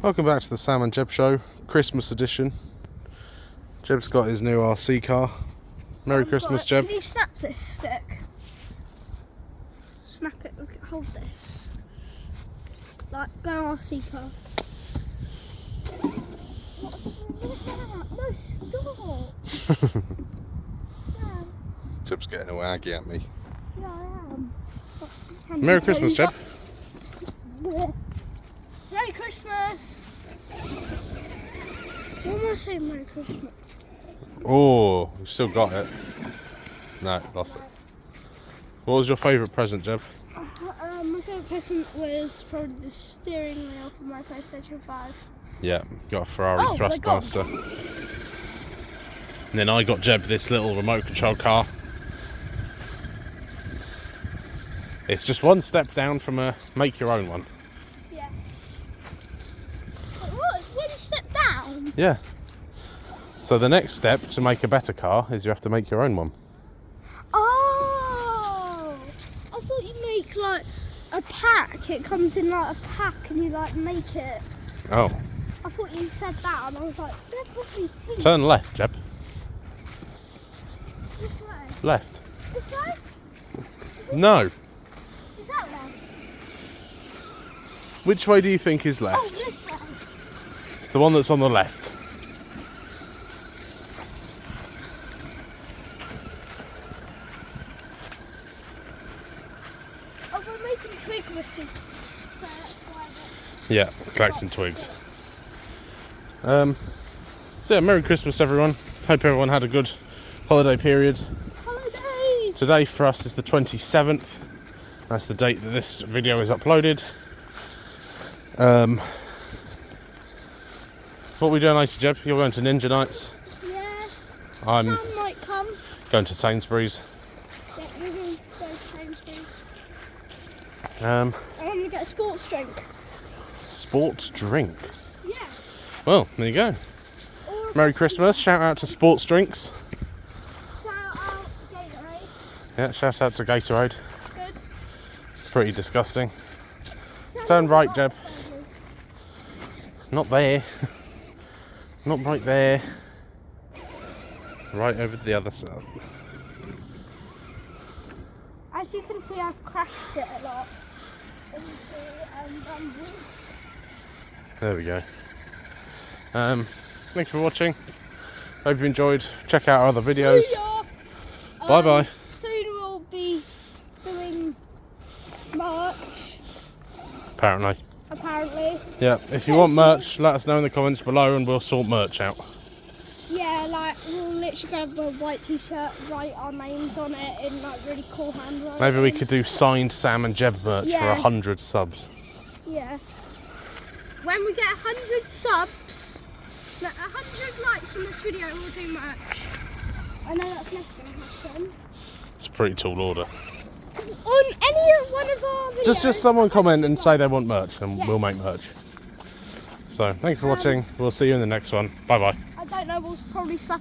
Welcome back to the Sam and Jeb Show, Christmas edition. Jeb's got his new RC car. Merry Christmas, Jeb. Can you snap this stick? Snap it, hold this. Like, go RC car. No, stop! Sam. Jeb's getting a waggy at me. Yeah, I am. Merry Christmas, Jeb. Merry Christmas! What am I saying, Merry Christmas? Oh, you still got it. No, lost it. What was your favourite present, Jeb? My favourite present was probably the steering wheel for my PlayStation 5. Yeah, got a Ferrari Thrustmaster. And then I got Jeb this little remote control car. It's just one step down from a make your own one. Yeah. What? One step down? Yeah. So the next step to make a better car is you have to make your own one. Oh! I thought you make like a pack. It comes in like a pack and you like make it. Oh. I thought you said that and I was like, they're probably pink. Turn left, Jeb. This way. Left. This way? No. Is that left? Which way do you think is left? Oh, this way. It's the one that's on the left. Oh, we're making twig whistles. So that's why Yeah, collecting twigs. So yeah, Merry Christmas everyone. Hope everyone had a good holiday period. holiday! Today for us is the 27th. That's the date that this video is uploaded. What are we doing later, Jeb? You're going to Ninja Nights. Yeah. I'm Sam might come. going to Sainsbury's. Yeah, we're going to go to Sainsbury's. Um, I'm going to get a sports drink. Sports drink. Yeah. Well, there you go. Or Merry Christmas. Shout out to Sports Drinks. shout out to Gatorade. Yeah, shout out to Gatorade. Good. Pretty disgusting. Turn right, Jeb. Not there. Not right there. Right over the other side. As you can see, I've crashed it a lot. There we go. Thanks for watching. Hope you enjoyed. Check out our other videos. Bye bye. Soon we'll be doing merch, Apparently. apparently. Yeah, if you want merch, let us know in the comments below and we'll sort merch out. Yeah, like we'll literally have a white t-shirt, write our names on it in like really cool handwriting. Maybe we could do signed Sam and Jeb merch Yeah. for 100 subs. Yeah. When we get 100 subs, no, 100 likes on this video, we'll do merch. I know that's never going to happen. It's a pretty tall order. On any of one of our videos. Just someone comment and say they want merch and Yeah. we'll make merch. So, thanks for watching. We'll see you in the next one. Bye bye. I don't know, we'll probably slap